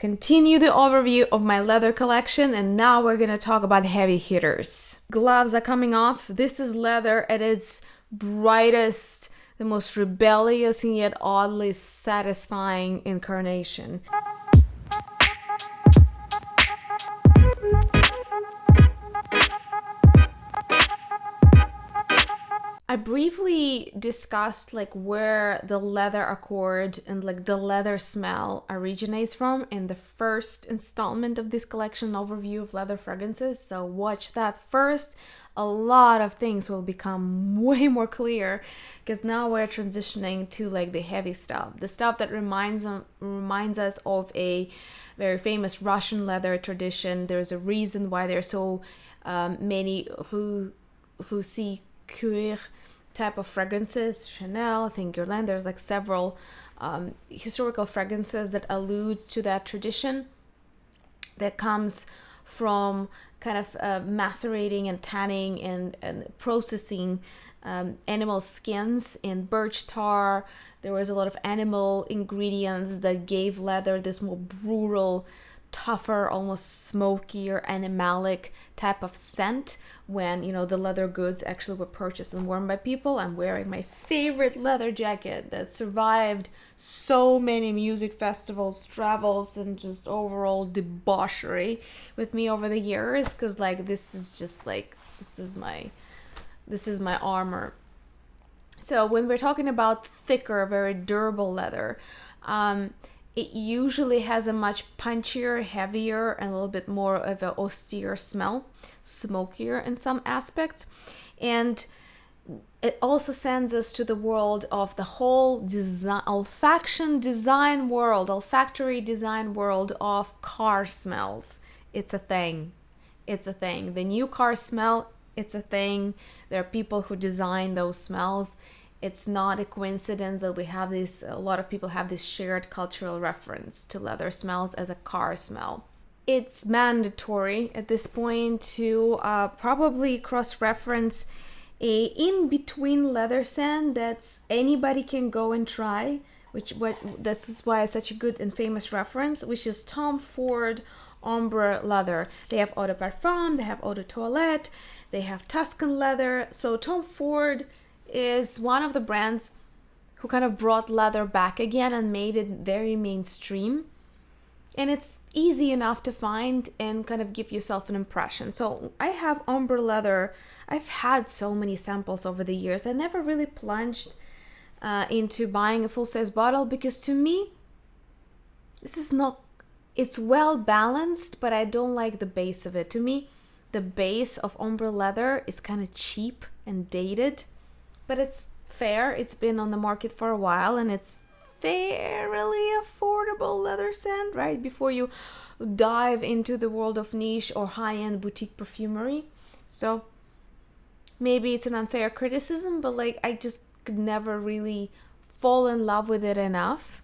continue the overview of my leather collection, and now we're gonna talk about heavy hitters. Gloves are coming off. This is leather at its brightest, the most rebellious and yet oddly satisfying incarnation. I briefly discussed like where the leather accord and like the leather smell originates from in the first installment of this collection overview of leather fragrances. So watch that first. A lot of things will become way more clear because now we're transitioning to like the heavy stuff, the stuff that reminds us of a very famous Russian leather tradition. There's a reason why there's so many who see Cuir type of fragrances, Chanel, I think Guerlain. There's like several historical fragrances that allude to that tradition that comes from kind of macerating and tanning and processing animal skins in birch tar. There was a lot of animal ingredients that gave leather this more brutal, tougher, almost smokier, animalic type of scent when, you know, the leather goods actually were purchased and worn by people. I'm wearing my favorite leather jacket that survived so many music festivals, travels, and just overall debauchery with me over the years, because like this is my armor. So when we're talking about thicker, very durable leather, it usually has a much punchier, heavier, and a little bit more of an austere smell, smokier in some aspects. And it also sends us to the world of the whole olfactory design world of car smells. It's a thing. It's a thing. The new car smell, it's a thing. There are people who design those smells. It's not a coincidence that we have this, a lot of people have this shared cultural reference to leather smells as a car smell. It's mandatory at this point to probably cross-reference a in-between leather scent that anybody can go and try, that's why it's such a good and famous reference, which is Tom Ford Ombre leather. They have Eau de Parfum, they have Eau de Toilette, they have Tuscan leather. So Tom Ford is one of the brands who kind of brought leather back again and made it very mainstream. And it's easy enough to find and kind of give yourself an impression. So I have Ombre leather. I've had so many samples over the years. I never really plunged into buying a full-size bottle because to me, it's well balanced, but I don't like the base of it. To me, the base of Ombre leather is kind of cheap and dated. But it's fair. It's been on the market for a while and it's fairly affordable leather scent, right? Before you dive into the world of niche or high-end boutique perfumery. So maybe it's an unfair criticism, but like I just could never really fall in love with it enough.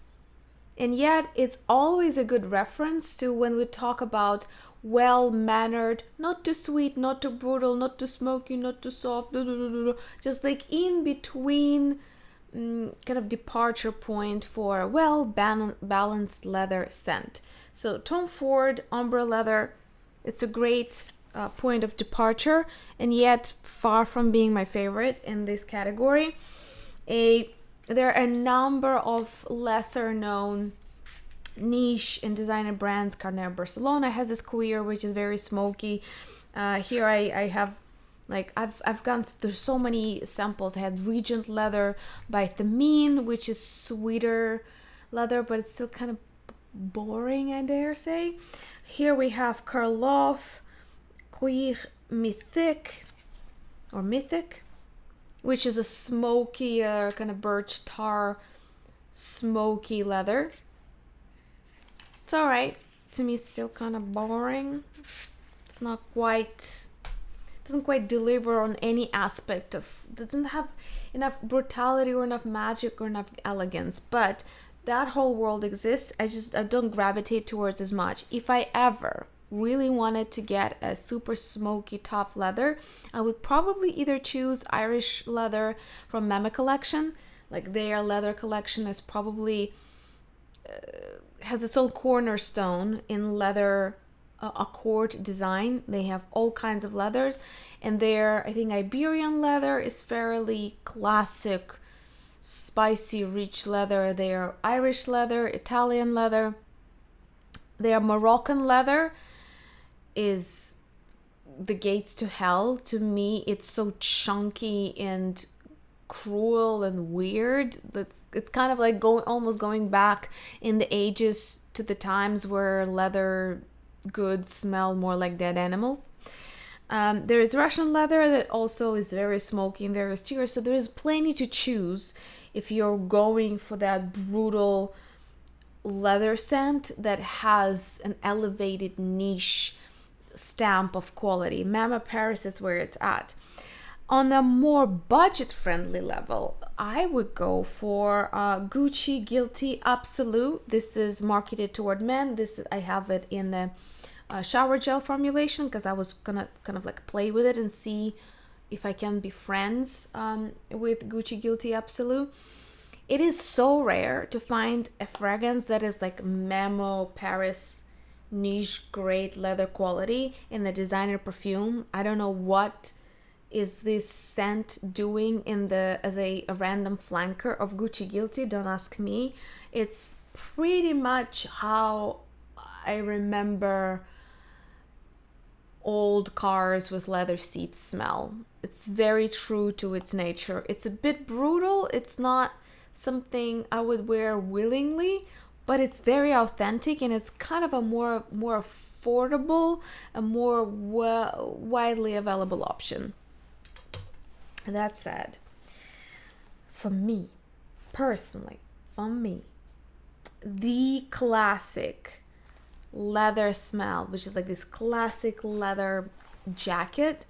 And yet it's always a good reference to when we talk about well-mannered, not too sweet, not too brutal, not too smoky, not too soft, just like in between kind of departure point for well-balanced leather scent. So Tom Ford Ombre leather, it's a great point of departure and yet far from being my favorite in this category. There are a number of lesser known niche and designer brands. Carner Barcelona has this Coeur, which is very smoky. Here I have like I've gone through so many samples. I had Regent leather by Thameen, which is sweeter leather, but it's still kind of boring, I dare say. Here we have Korloff Cuir Mythique, which is a smokier kind of birch tar smoky leather. It's all right. To me, it's still kind of boring. It's not quite, doesn't quite deliver on any aspect of, doesn't have enough brutality or enough magic or enough elegance. But that whole world exists. I don't gravitate towards as much. If I ever really wanted to get a super smoky, tough leather, I would probably either choose Irish leather from Memo collection. Like their leather collection is probably has its own cornerstone in leather accord design. They have all kinds of leathers, and their, I think, Iberian leather is fairly classic, spicy, rich leather. Their Irish leather, Italian leather, their Moroccan leather is the gates to hell. To me, it's so chunky and cruel and weird. It's kind of like almost going back in the ages to the times where leather goods smell more like dead animals. There is Russian leather that also is very smoky and very austere, so there is plenty to choose if you're going for that brutal leather scent that has an elevated niche stamp of quality. Memo Paris is where it's at. On a more budget-friendly level, I would go for Gucci Guilty Absolute. This is marketed toward men. I have it in the shower gel formulation because I was gonna kind of like play with it and see if I can be friends with Gucci Guilty Absolute. It is so rare to find a fragrance that is like Memo Paris niche grade leather quality in the designer perfume. I don't know what is this scent doing as a random flanker of Gucci Guilty. Don't ask me. It's pretty much how I remember old cars with leather seats smell. It's very true to its nature. It's a bit brutal. It's not something I would wear willingly, but it's very authentic, and it's kind of a more affordable, a more widely available option. That said, for me, personally, the classic leather smell, which is like this classic leather jacket,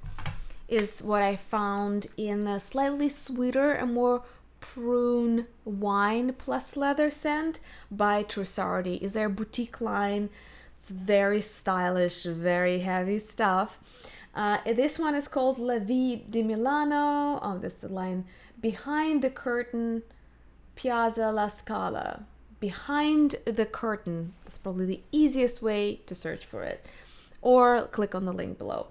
is what I found in a slightly sweeter and more prune wine plus leather scent by Trussardi. Is their boutique line. It's very stylish, very heavy stuff. This one is called La Vie di Milano. Oh, this is the line. Behind the Curtain, Piazza La Scala. Behind the Curtain. That's probably the easiest way to search for it. Or click on the link below.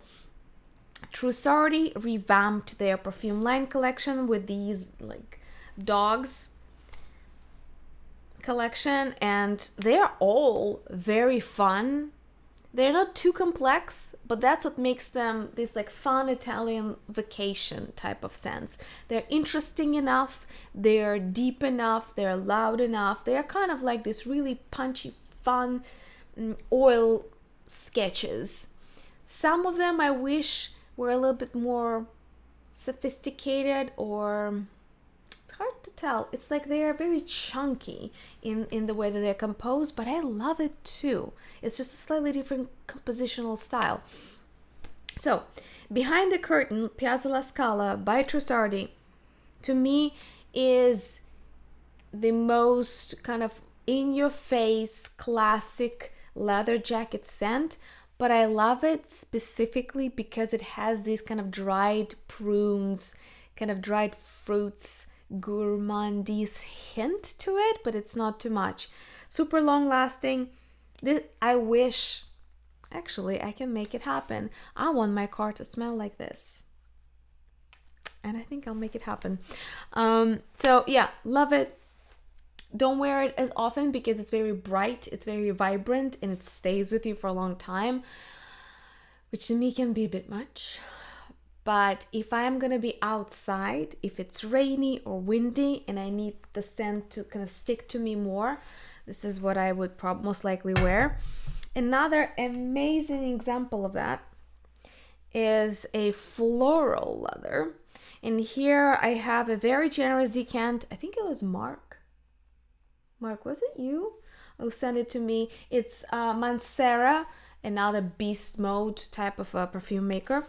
Trussardi revamped their perfume line collection with these like dogs collection, and they're all very fun. They're not too complex, but that's what makes them this like fun Italian vacation type of scents. They're interesting enough, they're deep enough, they're loud enough. They're kind of like this really punchy, fun oil sketches. Some of them I wish were a little bit more sophisticated, or it's hard to tell. It's like they are very chunky in the way that they're composed, but I love it too. It's just a slightly different compositional style. So, Behind the Curtain, Piazza La Scala by Trussardi, to me is the most kind of in-your-face classic leather jacket scent, but I love it specifically because it has this kind of dried prunes, kind of dried fruits, gourmandise hint to it, but it's not too much. Super long lasting. I wish, actually, I can make it happen. I want my car to smell like this. And I think I'll make it happen. So yeah, love it. Don't wear it as often because it's very bright, it's very vibrant, and it stays with you for a long time, which to me can be a bit much. But if I'm gonna be outside, if it's rainy or windy and I need the scent to kind of stick to me more, this is what I would most likely wear. Another amazing example of that is a floral leather. And here I have a very generous decant. I think it was Mark, was it you who sent it to me? It's Mancera, another beast mode type of a perfume maker.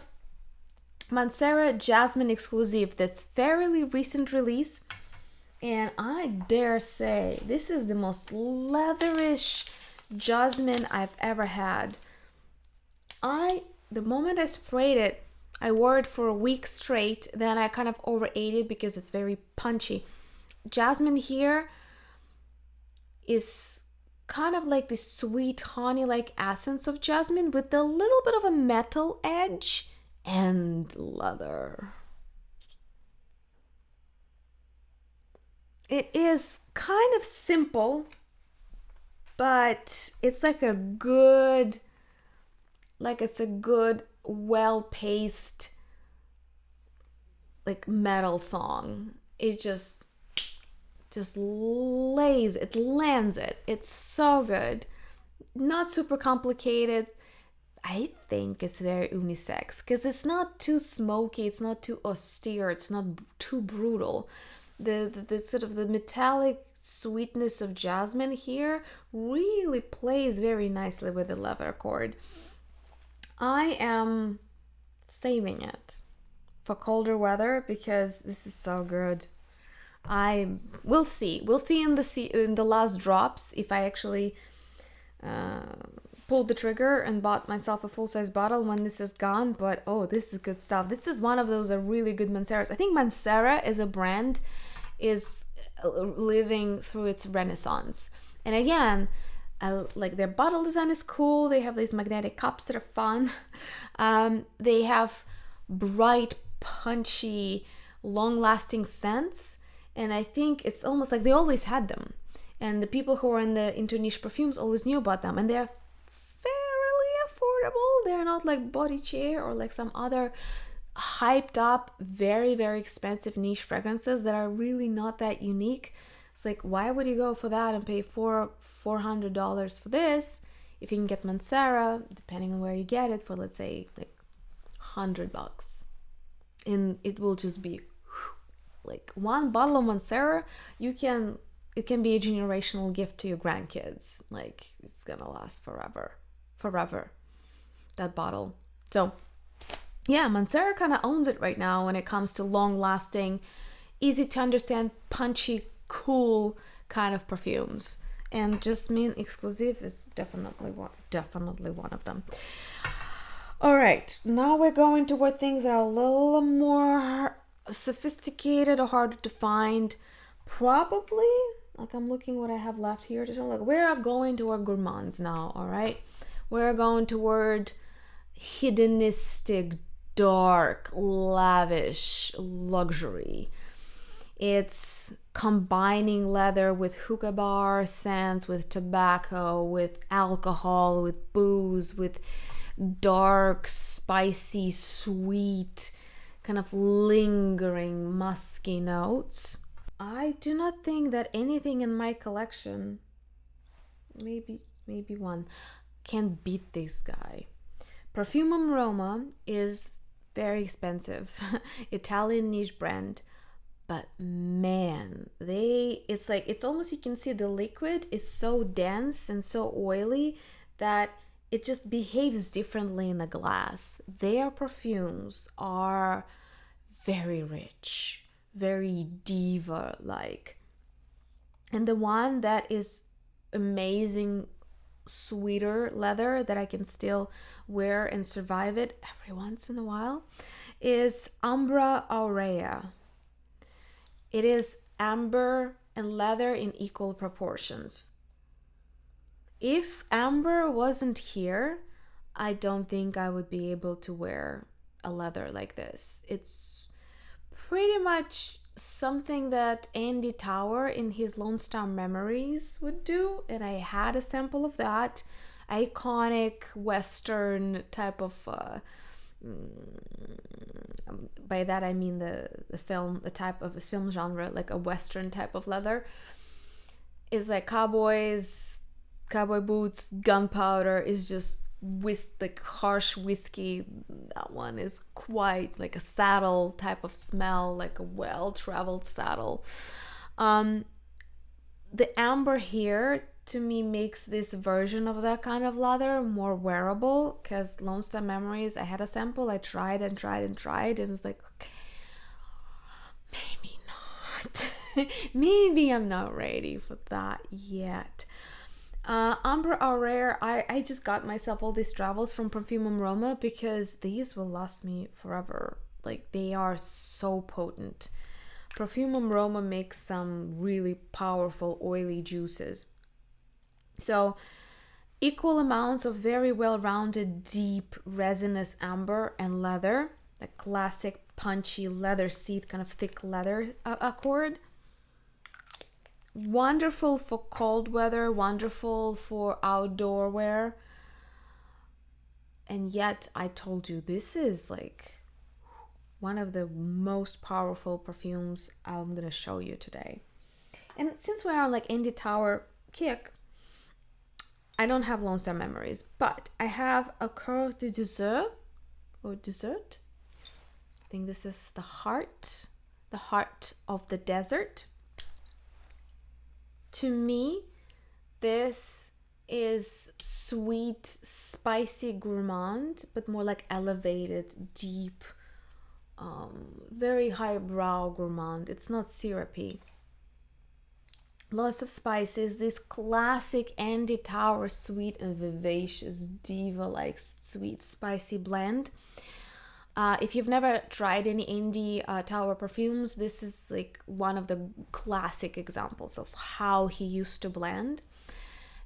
Mancera Jasmin Exclusif, that's fairly recent release. And I dare say this is the most leatherish jasmine I've ever had. The moment I sprayed it, I wore it for a week straight. Then I kind of overate it because it's very punchy. Jasmine here is kind of like this sweet honey like essence of jasmine with a little bit of a metal edge and leather. It is kind of simple, but it's like a good, like it's a good, well-paced, like metal song. It just lays it, lands it. It's so good. Not super complicated. I think it's very unisex because it's not too smoky, it's not too austere, it's not too brutal. The sort of the metallic sweetness of jasmine here really plays very nicely with the leather accord. I am saving it for colder weather because this is so good. We'll see in the last drops if I actually pulled the trigger and bought myself a full-size bottle when this is gone. But oh, this is good stuff. This is one of those really good Manceras. I think Mancera as a brand is living through its renaissance. And again, like their bottle design is cool. They have these magnetic cups that are fun. They have bright, punchy, long-lasting scents. And I think it's almost like they always had them. And the people who are into niche perfumes always knew about them. And they're fairly affordable. They're not like Body Chair or like some other hyped up, very, very expensive niche fragrances that are really not that unique. It's like, why would you go for that and pay $400 for this if you can get Mancera, depending on where you get it, for let's say like $100? And it will just be like one bottle of Mancera. It can be a generational gift to your grandkids. Like it's gonna last forever, that bottle. So yeah, Mancera kind of owns it right now when it comes to long-lasting, easy to understand, punchy, cool kind of perfumes. And Jasmin Exclusif is definitely one of them. All right, now we're going to where things are a little more sophisticated or harder to find. Probably, like I'm looking what I have left here to show. Like we're going toward gourmands now. All right, we're going toward hedonistic, dark, lavish luxury. It's combining leather with hookah bar scents, with tobacco, with alcohol, with booze, with dark, spicy, sweet, kind of lingering, musky notes. I do not think that anything in my collection, maybe one, can beat this guy. Profumum Roma is very expensive Italian niche brand, but man, it's almost, you can see the liquid is so dense and so oily that it just behaves differently in the glass. Their perfumes are very rich, very diva like. And the one that is amazing sweeter leather that I can still wear and survive it every once in a while is Ambra Aurea. It is amber and leather in equal proportions. If amber wasn't here, I don't think I would be able to wear a leather like this. It's pretty much something that Andy Tower in his Lone Star Memories would do, and I had a sample of that iconic Western type of by that I mean the type of the film genre, like a Western type of leather. Is like cowboy boots, gunpowder, is just with like harsh whiskey. That one is quite like a saddle type of smell, like a well-traveled saddle. The amber here to me makes this version of that kind of leather more wearable, because Lone Star Memories, I had a sample, I tried and it was like, okay, maybe not. Maybe I'm not ready for that yet. Amber Aurea, I just got myself all these travels from Profumum Roma because these will last me forever. Like, they are so potent. Profumum Roma makes some really powerful oily juices. So equal amounts of very well-rounded, deep, resinous amber and leather, the classic punchy leather seat, kind of thick leather accord. Wonderful for cold weather, wonderful for outdoor wear. And yet, I told you, this is like one of the most powerful perfumes I'm gonna show you today. And since we're on like Indie Tower kick, I don't have Lone Star Memories, but I have a Coeur de Désert, or Dessert. I think this is the heart of the desert. To me, this is sweet, spicy gourmand, but more like elevated, deep, very highbrow gourmand. It's not syrupy. Lots of spices, this classic Andy Tower sweet and vivacious diva-like sweet spicy blend. If you've never tried any Andy Tower perfumes, this is like one of the classic examples of how he used to blend.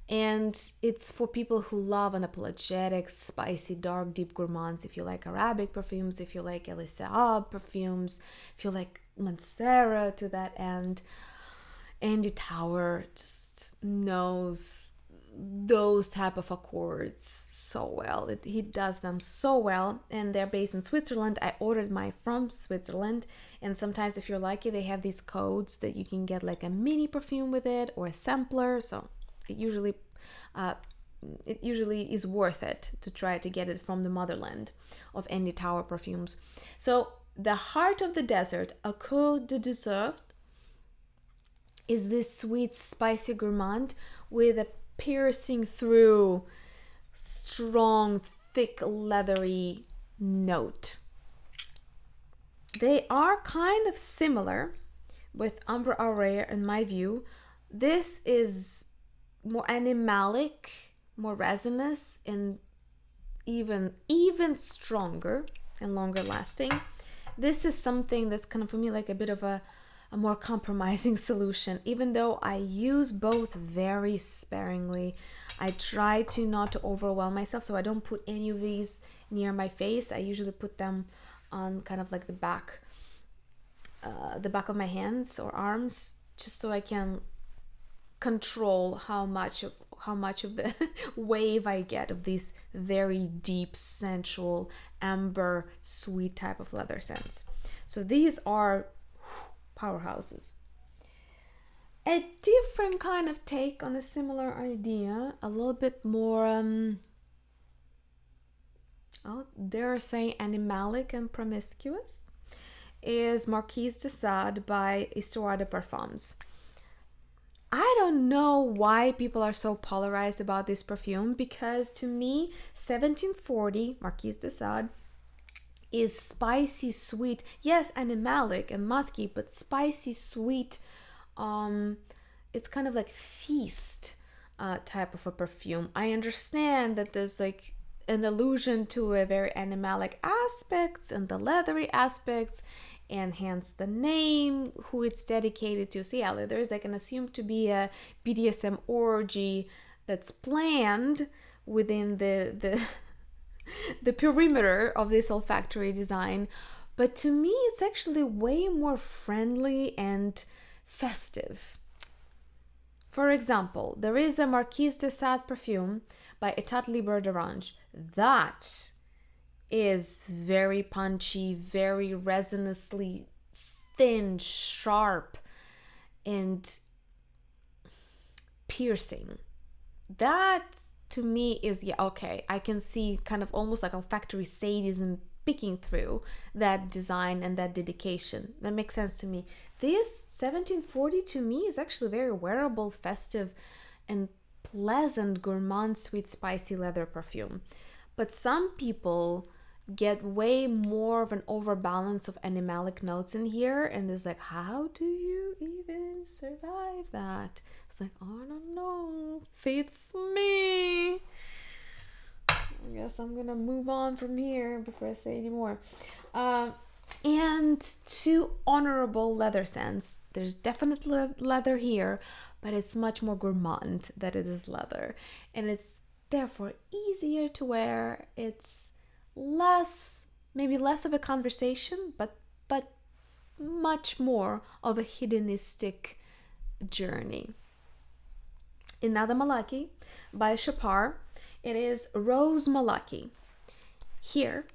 And it's for people who love unapologetic, spicy, dark, deep gourmands. If you like Arabic perfumes, if you like Elisab perfumes, if you like Mancera to that end, Andy Tower just knows those type of accords so well. He does them so well, and they're based in Switzerland. I ordered mine from Switzerland, and sometimes if you're lucky, they have these codes that you can get like a mini perfume with it or a sampler. So it usually is worth it to try to get it from the motherland of Andy Tower perfumes. So the heart of the desert, a Coeur de Désert, is this sweet, spicy gourmand with a piercing through, strong, thick, leathery note. They are kind of similar with Ambra Aurea in my view. This is more animalic, more resinous, and even stronger and longer lasting. This is something that's kind of for me like a bit of a more compromising solution. Even though I use both very sparingly, I try to not to overwhelm myself, so I don't put any of these near my face. I usually put them on kind of like the back of my hands or arms, just so I can control how much of the wave I get of these very deep, sensual, amber, sweet type of leather scents. So these are powerhouses. A different kind of take on a similar idea, a little bit more dare I say animalic and promiscuous, is Marquis de Sade by Histoires de Parfums. I don't know why people are so polarized about this perfume, because to me 1740 Marquis de Sade is spicy sweet, yes, animalic and musky, but spicy sweet. It's kind of like feast type of a perfume. I understand that there's like an allusion to a very animalic aspects and the leathery aspects, and hence the name, who it's dedicated to. So yeah, there's like an assumed to be a BDSM orgy that's planned within the perimeter of this olfactory design. But to me, it's actually way more friendly and festive. For example, there is a Marquis de Sade perfume by Etat Libre d'Orange. That is very punchy, very resinously thin, sharp, and piercing. That to me is, yeah, okay, I can see kind of almost like olfactory sadism picking through that design and that dedication. That makes sense to me. This 1740 to me is actually very wearable, festive, and pleasant gourmand, sweet, spicy leather perfume. But some people get way more of an overbalance of animalic notes in here, and it's like, how do you even survive that? It's like, I don't know, fits me. I guess I'm gonna move on from here before I say any more. And two honorable leather scents. There's definitely leather here, but it's much more gourmand than it is leather. And it's therefore easier to wear. It's maybe less of a conversation, but much more of a hedonistic journey. Another Malaki by Chopard. It is Rose Malaki. Here,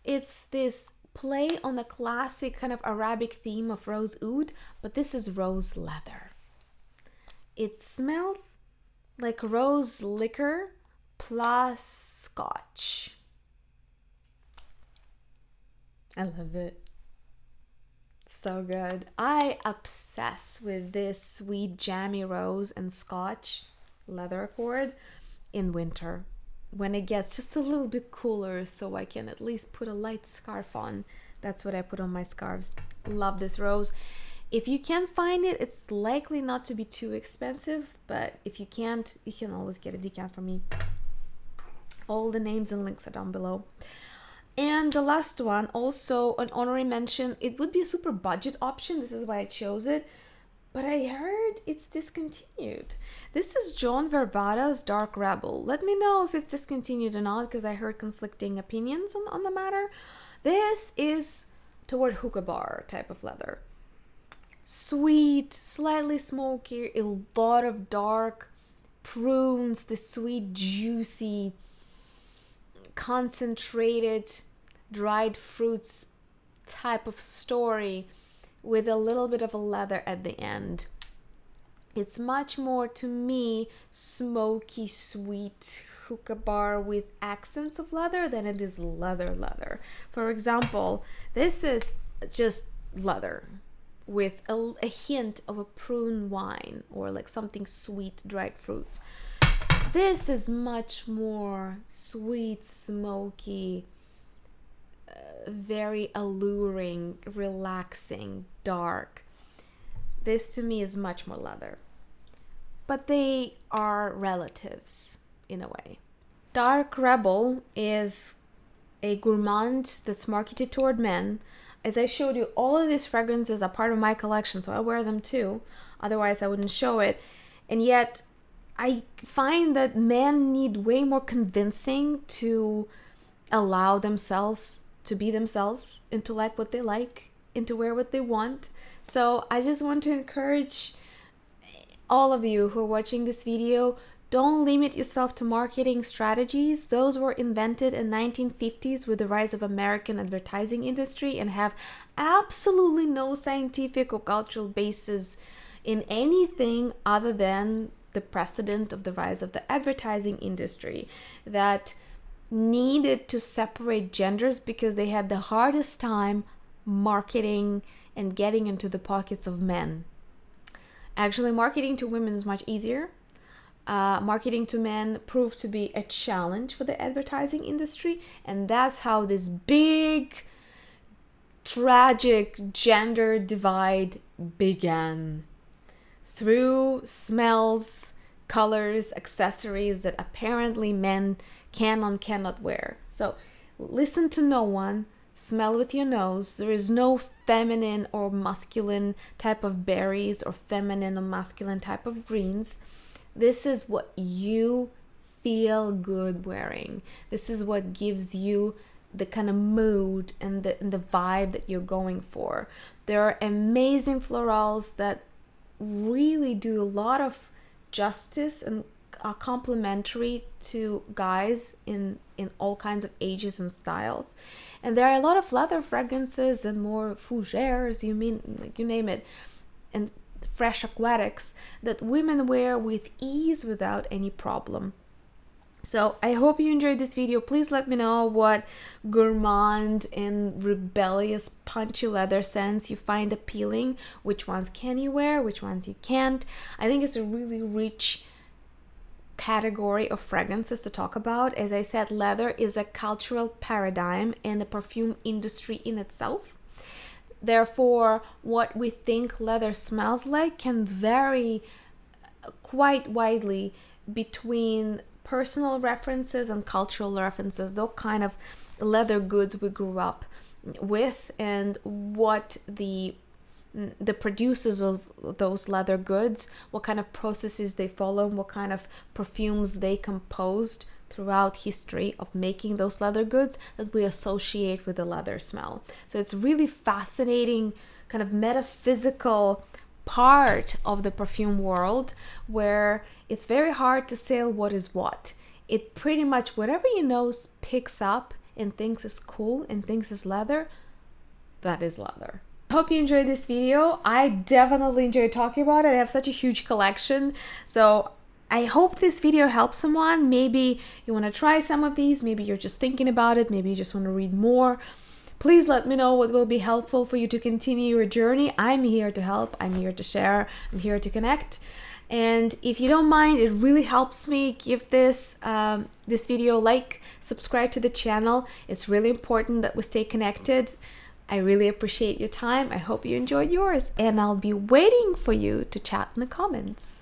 it's this play on the classic kind of Arabic theme of rose oud, but this is rose leather. It smells like rose liquor plus scotch. I love it. So good. I obsess with this sweet jammy rose and scotch leather accord in winter when it gets just a little bit cooler, so I can at least put a light scarf on. That's what I put on my scarves. Love this rose. If you can find it, it's likely not to be too expensive, but if you can't, you can always get a decant from me. All the names and links are down below. And the last one, also an honorary mention. It would be a super budget option. This is why I chose it. But I heard it's discontinued. This is John Varvatos Dark Rebel. Let me know if it's discontinued or not, because I heard conflicting opinions on the matter. This is toward hookah bar type of leather. Sweet, slightly smoky, a lot of dark prunes, the sweet, juicy, concentrated dried fruits type of story with a little bit of a leather at the end. It's much more, to me, smoky, sweet hookah bar with accents of leather than it is leather. For example, this is just leather with a hint of a prune wine or like something sweet, dried fruits. This is much more sweet, smoky, very alluring, relaxing, dark. This to me is much more leather. But they are relatives in a way. Dark Rebel is a gourmand that's marketed toward men. As I showed you, all of these fragrances are part of my collection, so I wear them too. Otherwise, I wouldn't show it. And yet, I find that men need way more convincing to allow themselves to be themselves and to like what they like and to wear what they want. So I just want to encourage all of you who are watching this video, don't limit yourself to marketing strategies. Those were invented in 1950s with the rise of American advertising industry and have absolutely no scientific or cultural basis in anything other than the precedent of the rise of the advertising industry that needed to separate genders because they had the hardest time marketing and getting into the pockets of men. Actually, marketing to women is much easier. Marketing to men proved to be a challenge for the advertising industry, and that's how this big, tragic gender divide began. Through smells, colors, accessories that apparently men cannot wear. So listen to no one, smell with your nose. There is no feminine or masculine type of berries or feminine or masculine type of greens. This is what you feel good wearing. This is what gives you the kind of mood and the vibe that you're going for. There are amazing florals that really do a lot of justice and are complementary to guys in all kinds of ages and styles. And there are a lot of leather fragrances and more fougères, you name it, and fresh aquatics that women wear with ease without any problem. So I hope you enjoyed this video. Please let me know what gourmand and rebellious punchy leather scents you find appealing. Which ones can you wear? Which ones you can't? I think it's a really rich category of fragrances to talk about. As I said, leather is a cultural paradigm and the perfume industry in itself. Therefore, what we think leather smells like can vary quite widely between personal references and cultural references, the kind of leather goods we grew up with and what the the producers of those leather goods, what kind of processes they follow, what kind of perfumes they composed throughout history of making those leather goods that we associate with the leather smell. So it's really fascinating kind of metaphysical part of the perfume world where it's very hard to say what is what. It pretty much, whatever your nose picks up and thinks is cool and thinks is leather, that is leather. I hope you enjoyed this video. I definitely enjoyed talking about it. I have such a huge collection. So I hope this video helps someone. Maybe you want to try some of these. Maybe you're just thinking about it. Maybe you just want to read more. Please let me know what will be helpful for you to continue your journey. I'm here to help. I'm here to share. I'm here to connect. And if you don't mind, it really helps me. Give this this video a like, subscribe to the channel. It's really important that we stay connected. I really appreciate your time. I hope you enjoyed yours. And I'll be waiting for you to chat in the comments.